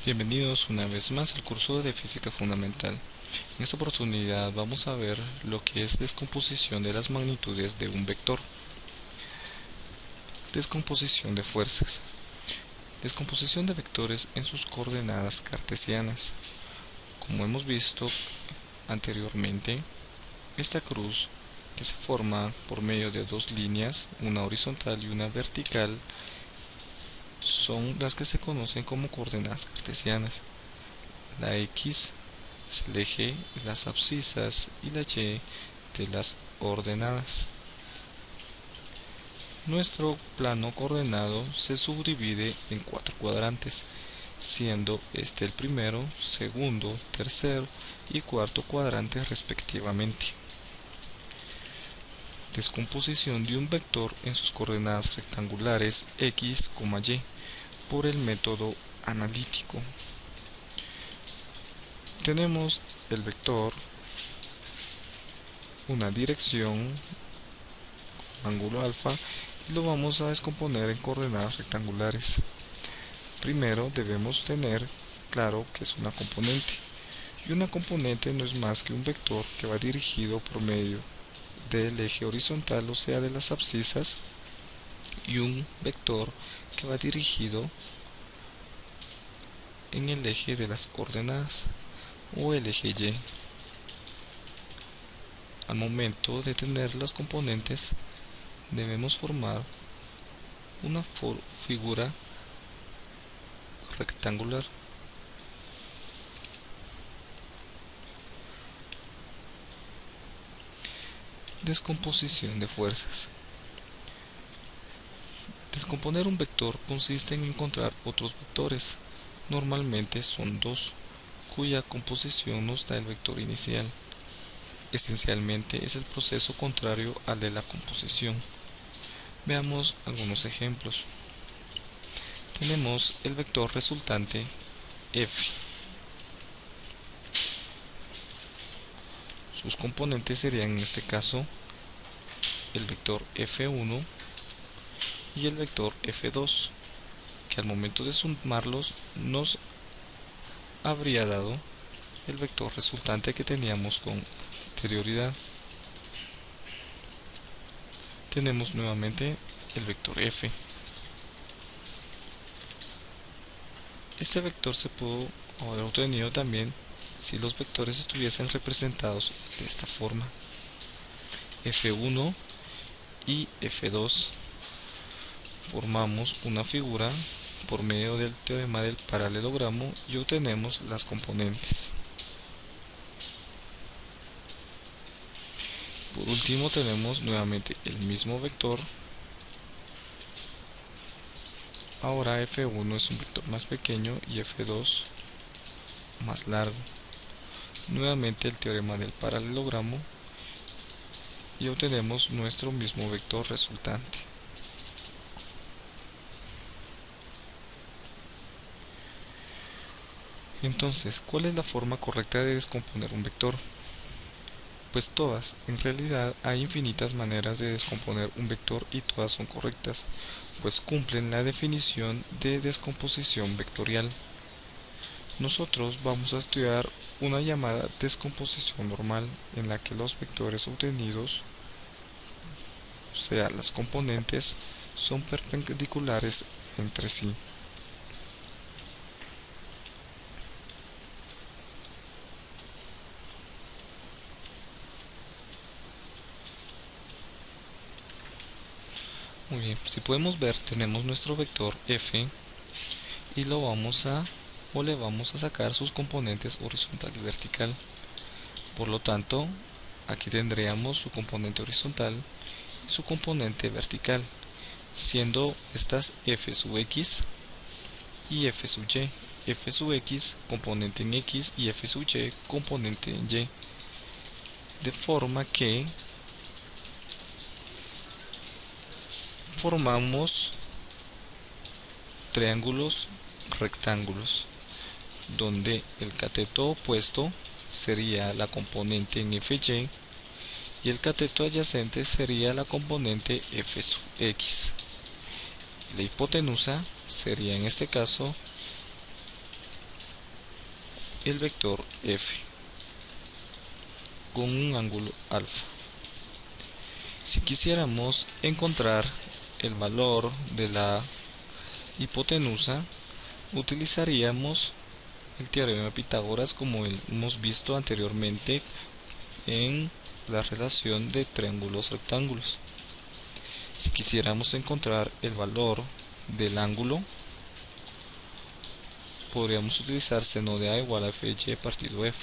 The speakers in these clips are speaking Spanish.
Bienvenidos una vez más al curso de Física Fundamental. En esta oportunidad vamos a ver lo que es descomposición de las magnitudes de un vector. Descomposición de fuerzas. Descomposición de vectores en sus coordenadas cartesianas. Como hemos visto anteriormente, esta cruz que se forma por medio de dos líneas, una horizontal y una vertical, son las que se conocen como coordenadas cartesianas. La X es el eje, las abscisas y la Y de las ordenadas. Nuestro plano coordenado se subdivide en 4 cuadrantes, siendo este el primero, segundo, tercero y cuarto cuadrante respectivamente. Descomposición de un vector en sus coordenadas rectangulares x, y por el método analítico. Tenemos el vector, una dirección, ángulo alfa, y lo vamos a descomponer en coordenadas rectangulares. Primero debemos tener claro que es una componente, y una componente no es más que un vector que va dirigido por medio del eje horizontal, o sea de las abscisas, y un vector que va dirigido en el eje de las ordenadas o el eje Y. Al momento de tener los componentes debemos formar una figura rectangular. Descomposición de fuerzas. Descomponer un vector consiste en encontrar otros vectores, normalmente son dos, cuya composición nos da el vector inicial. Esencialmente es el proceso contrario al de la composición. Veamos algunos ejemplos. Tenemos el vector resultante f. Sus componentes serían en este caso el vector f1 y el vector f2, que al momento de sumarlos nos habría dado el vector resultante que teníamos con anterioridad. Tenemos nuevamente el vector f. Este vector se pudo haber obtenido también si los vectores estuviesen representados de esta forma: f1 y f2. Formamos una figura por medio del teorema del paralelogramo y obtenemos las componentes. Por último tenemos nuevamente el mismo vector. Ahora f1 es un vector más pequeño y f2 más largo. Nuevamente el teorema del paralelogramo y obtenemos nuestro mismo vector resultante. Entonces, ¿cuál es la forma correcta de descomponer un vector? Pues todas. En realidad hay infinitas maneras de descomponer un vector y todas son correctas, pues cumplen la definición de descomposición vectorial. Nosotros vamos a estudiar una llamada descomposición normal, en la que los vectores obtenidos, o sea las componentes, son perpendiculares entre sí. Muy bien, si podemos ver, tenemos nuestro vector f y le vamos a sacar sus componentes horizontal y vertical. Por lo tanto, aquí tendríamos su componente horizontal y su componente vertical, siendo estas f sub x y f sub y. F sub x componente en x y f sub y componente en y, de forma que formamos triángulos rectángulos, donde el cateto opuesto sería la componente en fy y el cateto adyacente sería la componente f sub x. La hipotenusa sería en este caso el vector f con un ángulo alfa. Si quisiéramos encontrar el valor de la hipotenusa, utilizaríamos el teorema de Pitágoras como hemos visto anteriormente en la relación de triángulos rectángulos. Si quisiéramos encontrar el valor del ángulo, podríamos utilizar seno de A igual a FY partido F.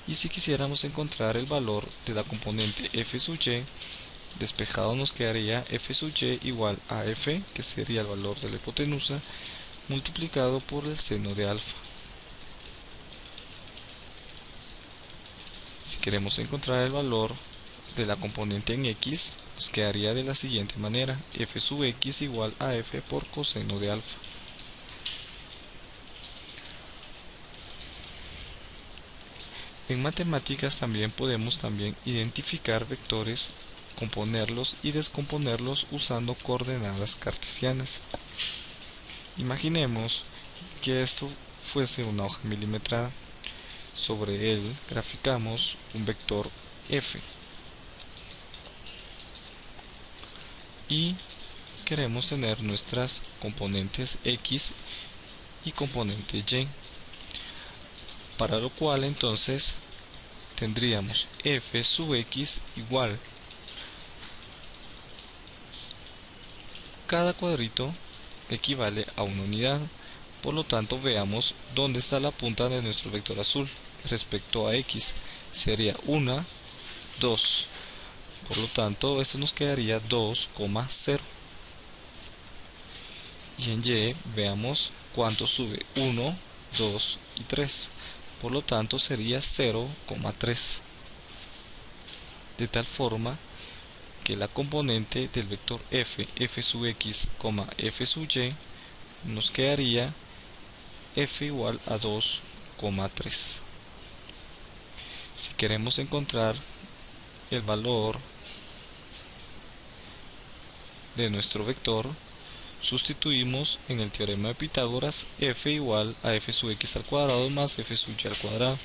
Y si quisiéramos encontrar el valor de la componente F sub Y, despejado nos quedaría F sub Y igual a F, que sería el valor de la hipotenusa, multiplicado por el seno de alfa. Si queremos encontrar el valor de la componente en X, nos quedaría de la siguiente manera: F sub X igual a F por coseno de alfa. En matemáticas también podemos identificar vectores, componerlos y descomponerlos usando coordenadas cartesianas. Imaginemos que esto fuese una hoja milimetrada. Sobre él graficamos un vector f y queremos tener nuestras componentes x y componente y, para lo cual entonces tendríamos f sub x igual, cada cuadrito equivale a una unidad, por lo tanto veamos dónde está la punta de nuestro vector azul respecto a x. Sería 1, 2, por lo tanto esto nos quedaría 2,0. Y en y veamos cuánto sube: 1, 2 y 3, por lo tanto sería 0,3, de tal forma que la componente del vector f sub x, f sub y, nos quedaría f igual a 2,3. Si queremos encontrar el valor de nuestro vector, sustituimos en el teorema de Pitágoras f igual a f sub x al cuadrado más f sub y al cuadrado,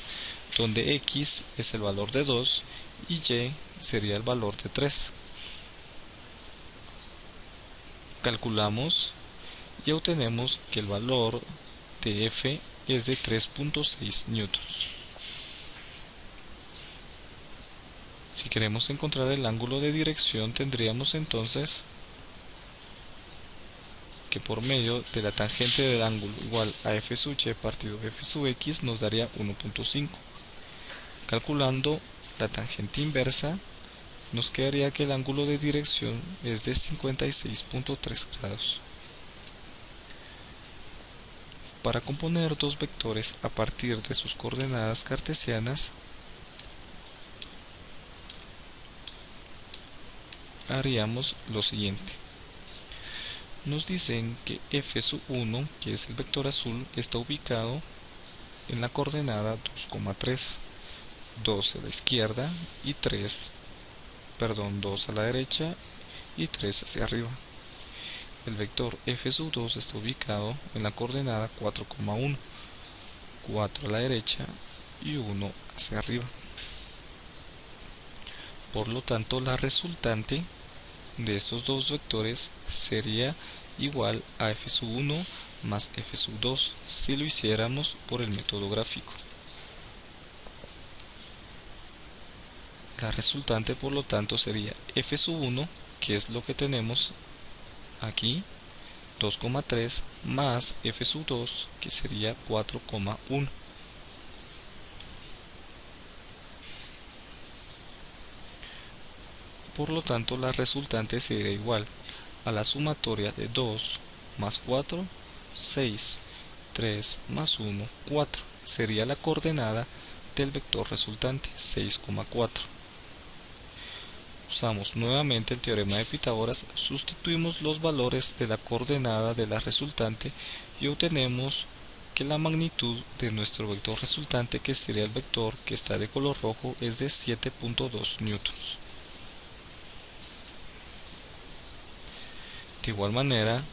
donde x es el valor de 2 y y sería el valor de 3. Calculamos y obtenemos que el valor de f es de 3,6 newtons. Si queremos encontrar el ángulo de dirección, tendríamos entonces que por medio de la tangente del ángulo igual a f sub y partido f sub x nos daría 1,5. Calculando la tangente inversa, nos quedaría que el ángulo de dirección es de 56,3 grados. Para componer dos vectores a partir de sus coordenadas cartesianas, haríamos lo siguiente. Nos dicen que f sub 1, que es el vector azul, está ubicado en la coordenada 2,3, 2 a la izquierda y 2 a la derecha y 3 hacia arriba. El vector f sub 2 está ubicado en la coordenada 4,1, 4 a la derecha y 1 hacia arriba. Por lo tanto, la resultante de estos dos vectores sería igual a f sub 1 más f sub 2 si lo hiciéramos por el método gráfico. La resultante, por lo tanto, sería f sub 1, que es lo que tenemos aquí, 2,3, más f sub 2, que sería 4,1. Por lo tanto, la resultante sería igual a la sumatoria de 2 más 4, 6, 3 más 1, 4. Sería la coordenada del vector resultante, 6,4. Usamos nuevamente el teorema de Pitágoras, sustituimos los valores de la coordenada de la resultante y obtenemos que la magnitud de nuestro vector resultante, que sería el vector que está de color rojo, es de 7,2 newtons. De igual manera,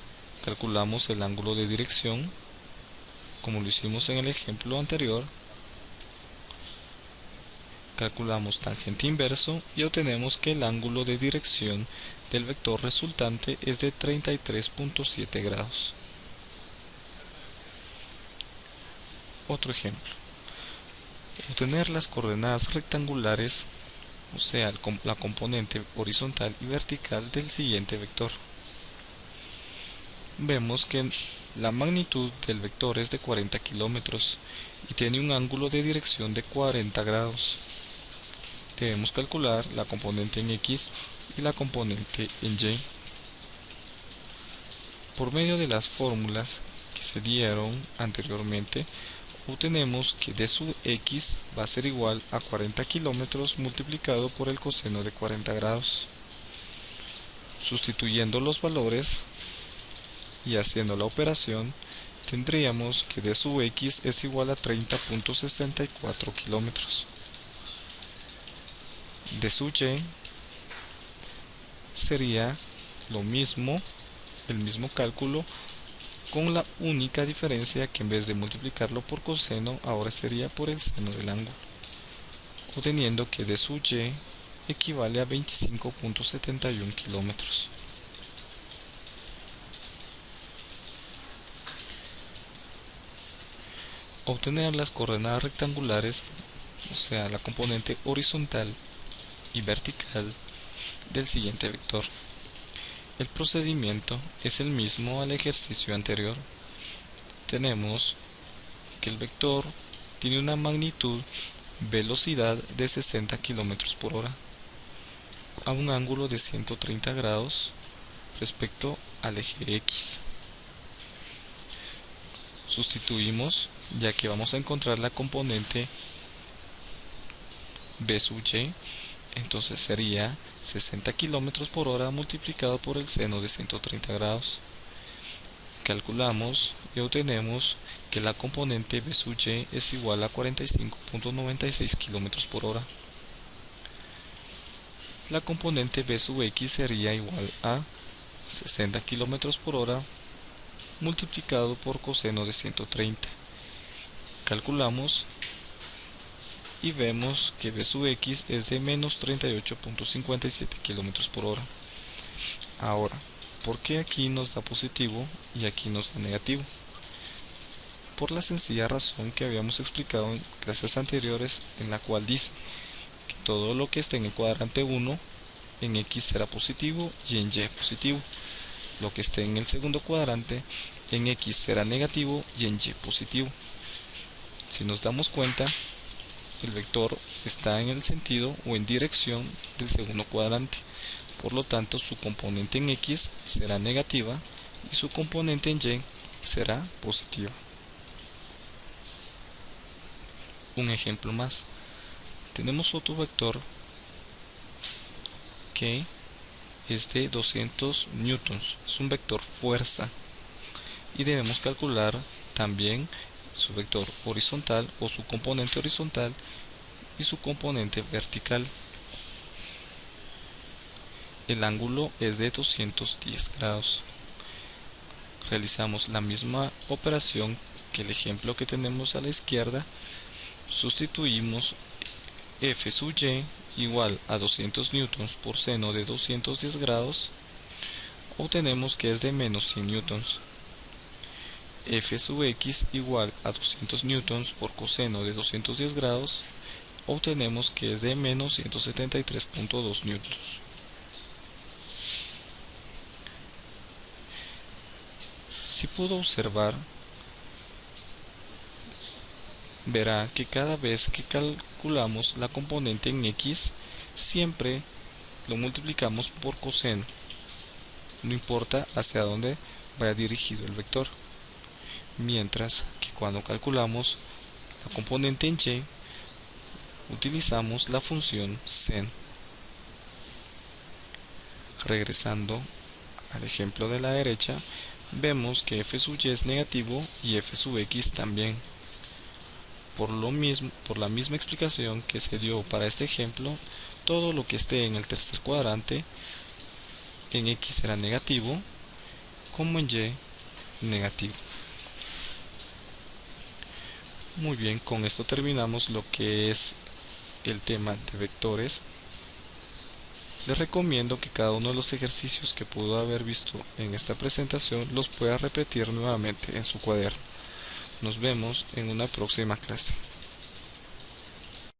calculamos el ángulo de dirección, como lo hicimos en el ejemplo anterior, Calculamos tangente inverso y obtenemos que el ángulo de dirección del vector resultante es de 33.7 grados. Otro ejemplo. Obtener las coordenadas rectangulares, o sea, la componente horizontal y vertical del siguiente vector. Vemos que la magnitud del vector es de 40 kilómetros y tiene un ángulo de dirección de 40 grados. Debemos calcular la componente en X y la componente en Y. Por medio de las fórmulas que se dieron anteriormente, obtenemos que d sub x va a ser igual a 40 kilómetros multiplicado por el coseno de 40 grados. Sustituyendo los valores y haciendo la operación, tendríamos que d sub x es igual a 30.64 kilómetros. D sub y sería lo mismo, el mismo cálculo, con la única diferencia que en vez de multiplicarlo por coseno, ahora sería por el seno del ángulo, obteniendo que d sub y equivale a 25.71 kilómetros. Obtener las coordenadas rectangulares, o sea, la componente horizontal y vertical del siguiente vector. El procedimiento es el mismo al ejercicio anterior. Tenemos que el vector tiene una magnitud velocidad de 60 km por hora a un ángulo de 130 grados respecto al eje X. Sustituimos, ya que vamos a encontrar la componente b sub y, entonces sería 60 km por hora multiplicado por el seno de 130 grados. Calculamos y obtenemos que la componente b sub y es igual a 45.96 km por hora. La componente b sub x sería igual a 60 km por hora multiplicado por coseno de 130. Calculamos y vemos que b sub x es de menos 38.57 km por hora. Ahora, ¿por qué aquí nos da positivo y aquí nos da negativo? Por la sencilla razón que habíamos explicado en clases anteriores, en la cual dice que todo lo que esté en el cuadrante 1 en X será positivo y en Y positivo. Lo que esté en el segundo cuadrante en X será negativo y en Y positivo. Si nos damos cuenta, el vector está en el sentido o en dirección del segundo cuadrante. Por lo tanto, su componente en X será negativa y su componente en Y será positiva. Un ejemplo más. Tenemos otro vector que es de 200 newtons. Es un vector fuerza. Y debemos calcular también su vector horizontal o su componente horizontal y su componente vertical. El ángulo es de 210 grados. Realizamos la misma operación que el ejemplo que tenemos a la izquierda. Sustituimos F sub y igual a 200 newtons por seno de 210 grados. Obtenemos que es de menos 100 newtons. F sub x igual a 200 newtons por coseno de 210 grados. Obtenemos que es de menos 173.2 newtons. Si pudo observar, verá que cada vez que calculamos la componente en X, siempre lo multiplicamos por coseno, no importa hacia dónde vaya dirigido el vector. Mientras que cuando calculamos la componente en Y, utilizamos la función sen. Regresando al ejemplo de la derecha, vemos que f sub y es negativo y f sub x también. Por la misma explicación que se dio para este ejemplo, todo lo que esté en el tercer cuadrante en X será negativo, como en Y negativo. Muy bien, con esto terminamos lo que es el tema de vectores, les recomiendo que cada uno de los ejercicios que pudo haber visto en esta presentación los pueda repetir nuevamente en su cuaderno. Nos vemos en una próxima clase.